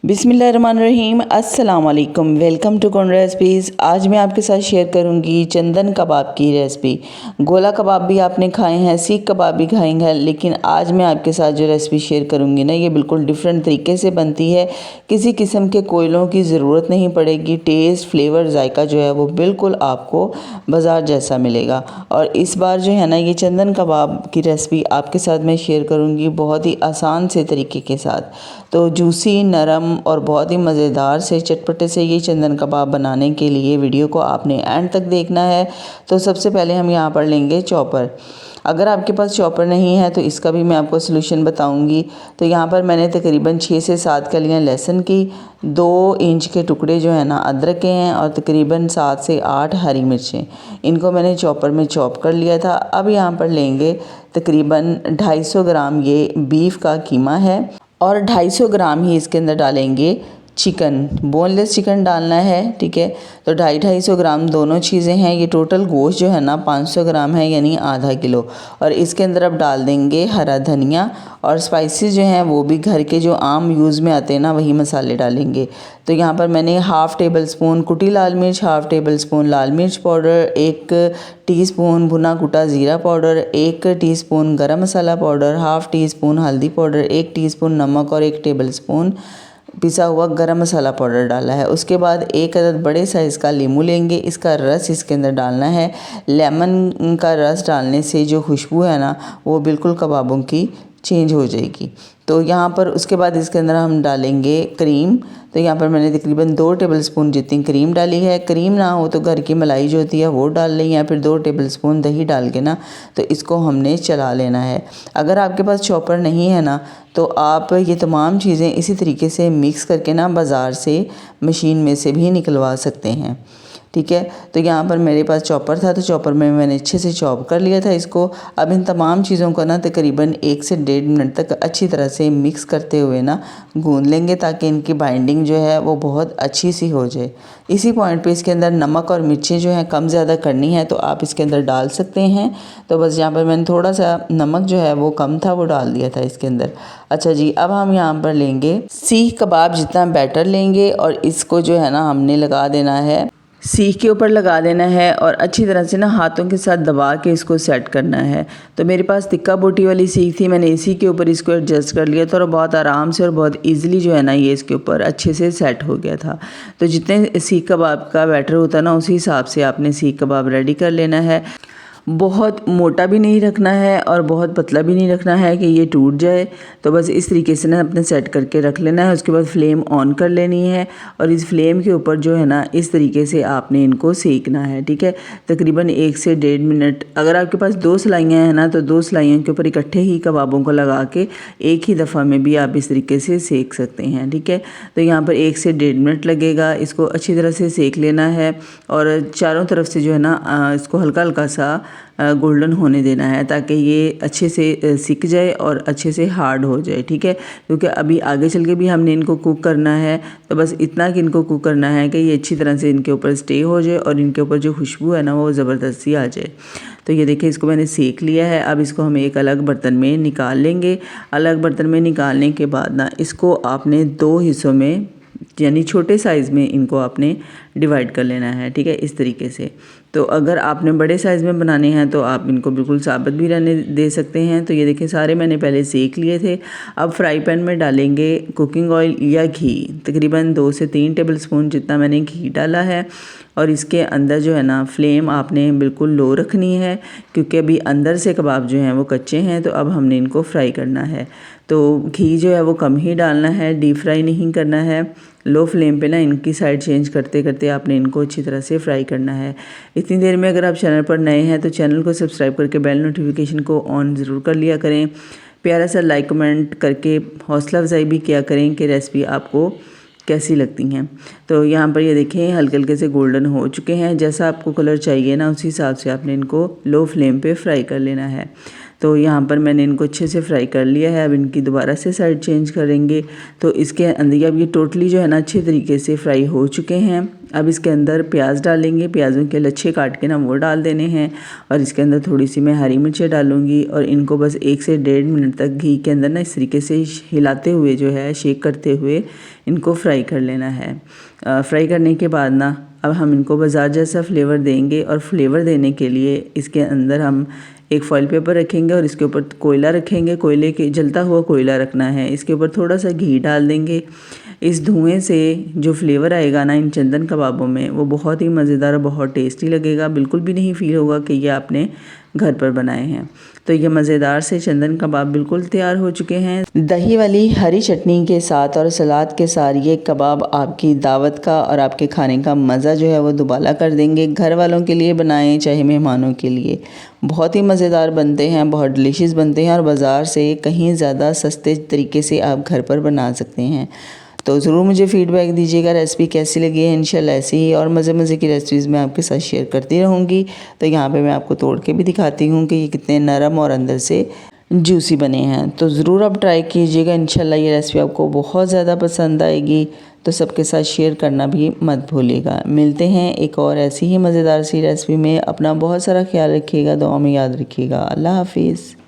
बिस्मिल्लाहिर्रहमानिर्रहीम, अस्सलाम वालेकुम। Welcome to corn recipes. आज मैं आपके साथ शेयर करूंगी चंदन कबाब की रेसिपी। गोला कबाब भी आपने खाए हैं, सीख कबाब भी खाए हैं, लेकिन आज मैं आपके साथ जो रेसिपी शेयर करूंगी ना, ये बिल्कुल डिफरेंट तरीके से बनती है। किसी किस्म के कोयलों की ज़रूरत नहीं पड़ेगी। टेस्ट, फ्लेवर, जायका जो है वो बिल्कुल आपको बाज़ार जैसा मिलेगा। और इस बार जो है ना, ये चंदन कबाब की रेसिपी आपके साथ मैं शेयर करूँगी बहुत ही आसान से तरीके के साथ। तो जूसी, नरम और बहुत ही मज़ेदार से चटपटे से ये चंदन कबाब बनाने के लिए वीडियो को आपने एंड तक देखना है। तो सबसे पहले हम यहाँ पर लेंगे चॉपर। अगर आपके पास चॉपर नहीं है तो इसका भी मैं आपको सलूशन बताऊंगी। तो यहाँ पर मैंने तकरीबन 6 से 7 कलियाँ लहसुन की, 2 इंच के टुकड़े जो है ना अदरक के हैं, और तकरीबन 7 से 8 हरी मिर्चें, इनको मैंने चॉपर में चॉप कर लिया था। अब यहाँ पर लेंगे तकरीबन 250 ग्राम ये बीफ का कीमा है, और 250 ग्राम ही इसके अंदर डालेंगे चिकन, बोनलेस चिकन डालना है। ठीक है, तो 250 ग्राम दोनों चीज़ें हैं। ये टोटल गोश्त जो है ना 500 ग्राम है, यानी आधा किलो। और इसके अंदर अब डाल देंगे हरा धनिया, और स्पाइसेस जो हैं वो भी घर के जो आम यूज़ में आते हैं ना, वही मसाले डालेंगे। तो यहाँ पर मैंने हाफ़ टेबल स्पून कुटी लाल मिर्च, हाफ़ टेबल स्पून लाल मिर्च पाउडर, 1 टीस्पून भुना कुटा ज़ीरा पाउडर, 1 टीस्पून गरम मसाला पाउडर, हाफ़ टी स्पून हल्दी पाउडर, 1 टीस्पून नमक और 1 टेबल स्पून पिसा हुआ गरम मसाला पाउडर डाला है। उसके बाद 1 अदद बड़े साइज़ का लीमू लेंगे, इसका रस इसके अंदर डालना है। लेमन का रस डालने से जो खुशबू है ना, वो बिल्कुल कबाबों की चेंज हो जाएगी। तो यहाँ पर उसके बाद इसके अंदर हम डालेंगे क्रीम। तो यहाँ पर मैंने तकरीबन 2 टेबल स्पून जितनी क्रीम डाली है। क्रीम ना हो तो घर की मलाई जो होती है वो डाल लें, या फिर 2 टेबल स्पून दही डाल के ना, तो इसको हमने चला लेना है। अगर आपके पास चॉपर नहीं है ना, तो आप ये तमाम चीज़ें इसी तरीके से मिक्स करके ना बाज़ार से मशीन में से भी निकलवा सकते हैं। ठीक है, तो यहाँ पर मेरे पास चॉपर था, तो चॉपर में मैंने अच्छे से चॉप कर लिया था इसको। अब इन तमाम चीज़ों को ना तकरीबन 1 से 1.5 मिनट तक अच्छी तरह से मिक्स करते हुए ना गूंद लेंगे, ताकि इनकी बाइंडिंग जो है वो बहुत अच्छी सी हो जाए। इसी पॉइंट पे इसके अंदर नमक और मिर्चें जो हैं कम ज़्यादा करनी है तो आप इसके अंदर डाल सकते हैं। तो बस यहाँ पर मैंने थोड़ा सा नमक जो है वो कम था, वो डाल दिया था इसके अंदर। अच्छा जी, अब हम यहाँ पर लेंगे सीख कबाब जितना बैटर लेंगे, और इसको जो है ना हमने लगा देना है, सीख के ऊपर लगा देना है, और अच्छी तरह से ना हाथों के साथ दबा के इसको सेट करना है। तो मेरे पास तिक्का बोटी वाली सीख थी, मैंने इसी के ऊपर इसको एडजस्ट कर लिया था, और बहुत आराम से और बहुत इजीली जो है ना ये इसके ऊपर अच्छे से सेट हो गया था। तो जितने सीख कबाब का बैटर होता है ना, उसी हिसाब से आपने सीख कबाब रेडी कर लेना है। बहुत मोटा भी नहीं रखना है और बहुत पतला भी नहीं रखना है कि ये टूट जाए। तो बस इस तरीके से ना अपने सेट करके रख लेना है। उसके बाद फ्लेम ऑन कर लेनी है, और इस फ्लेम के ऊपर जो है ना इस तरीके से आपने इनको सेकना है। ठीक है, तकरीबन 1 से 1.5 मिनट। अगर आपके पास 2 सिलाइयाँ हैं ना, तो 2 सिलाइयों के ऊपर इकट्ठे ही कबाबों को लगा के एक ही दफ़ा में भी आप इस तरीके से सेक सकते हैं। ठीक है, तो यहाँ पर 1 से 1.5 मिनट लगेगा। इसको अच्छी तरह से सेक लेना है, और चारों तरफ से जो है ना इसको हल्का हल्का सा गोल्डन होने देना है, ताकि ये अच्छे से सिक जाए और अच्छे से हार्ड हो जाए। ठीक है, क्योंकि अभी आगे चल के भी हमने इनको कुक करना है। तो बस इतना कि इनको कुक करना है कि ये अच्छी तरह से इनके ऊपर स्टे हो जाए, और इनके ऊपर जो खुशबू है ना वो ज़बरदस्ती आ जाए। तो ये देखिए, इसको मैंने सेक लिया है। अब इसको हम एक अलग बर्तन में निकाल लेंगे। अलग बर्तन में निकालने के बाद ना इसको आपने 2 हिस्सों में, यानी छोटे साइज़ में इनको आपने डिवाइड कर लेना है। ठीक है, इस तरीके से। तो अगर आपने बड़े साइज़ में बनाने हैं तो आप इनको बिल्कुल साबुत भी रहने दे सकते हैं। तो ये देखिए, सारे मैंने पहले सेक लिए थे। अब फ्राई पैन में डालेंगे कुकिंग ऑयल या घी, तकरीबन 2 से 3 टेबल स्पून जितना मैंने घी डाला है। और इसके अंदर जो है ना फ्लेम आपने बिल्कुल लो रखनी है, क्योंकि अभी अंदर से कबाब जो हैं वो कच्चे हैं। तो अब हमने इनको फ्राई करना है। तो घी जो है वो कम ही डालना है, डीप फ्राई नहीं करना है। लो फ्लेम पे ना इनकी साइड चेंज करते करते आपने इनको अच्छी तरह से फ्राई करना है। इतनी देर में अगर आप चैनल पर नए हैं तो चैनल को सब्सक्राइब करके बेल नोटिफिकेशन को ऑन ज़रूर कर लिया करें। प्यारा सा लाइक कमेंट करके हौसला अफजाई भी किया करें कि रेसिपी आपको कैसी लगती हैं। तो यहाँ पर ये देखें, हल्के हल्के से गोल्डन हो चुके हैं। जैसा आपको कलर चाहिए ना, उसी हिसाब से आपने इनको लो फ्लेम पे फ्राई कर लेना है। तो यहाँ पर मैंने इनको अच्छे से फ्राई कर लिया है। अब इनकी दोबारा से साइड चेंज करेंगे। तो इसके अंदर अब ये टोटली जो है ना अच्छे तरीके से फ्राई हो चुके हैं। अब इसके अंदर प्याज डालेंगे, प्याज़ों के लच्छे काट के ना वो डाल देने हैं और इसके अंदर थोड़ी सी मैं हरी मिर्चें डालूँगी और इनको बस 1 से 1.5 मिनट तक घी के अंदर ना इस तरीके से हिलाते हुए जो है, शेक करते हुए इनको फ्राई कर लेना है। फ्राई करने के बाद ना अब हम इनको बाज़ार जैसा फ्लेवर देंगे और फ्लेवर देने के लिए इसके अंदर हम एक फॉइल पेपर रखेंगे और इसके ऊपर कोयला रखेंगे। कोयले के जलता हुआ कोयला रखना है। इसके ऊपर थोड़ा सा घी डाल देंगे। इस धुएं से जो फ्लेवर आएगा ना इन चंदन कबाबों में, वो बहुत ही मज़ेदार और बहुत टेस्टी लगेगा। बिल्कुल भी नहीं फील होगा कि ये आपने घर पर बनाए हैं। तो ये मज़ेदार से चंदन कबाब बिल्कुल तैयार हो चुके हैं। दही वाली हरी चटनी के साथ और सलाद के साथ ये कबाब आपकी दावत का और आपके खाने का मज़ा जो है वो दुबाला कर देंगे। घर वालों के लिए बनाएं चाहे मेहमानों के लिए, बहुत ही मज़ेदार बनते हैं, बहुत डिलीशियस बनते हैं और बाज़ार से कहीं ज़्यादा सस्ते तरीके से आप घर पर बना सकते हैं। तो ज़रूर मुझे फ़ीडबैक दीजिएगा रेसिपी कैसी लगी है। इंशाल्लाह ऐसी ही और मज़े की रेसिपीज़ मैं आपके साथ शेयर करती रहूँगी। तो यहाँ पे मैं आपको तोड़ के भी दिखाती हूँ कि ये कितने नरम और अंदर से जूसी बने हैं। तो ज़रूर आप ट्राई कीजिएगा, इंशाल्लाह ये रेसिपी आपको बहुत ज़्यादा पसंद आएगी। तो सबके साथ शेयर करना भी मत भूलिएगा। मिलते हैं एक और ऐसी ही मज़ेदार सी रेसिपी में। अपना बहुत सारा ख्याल रखिएगा, दुआ में याद रखिएगा। अल्लाह हाफिज़।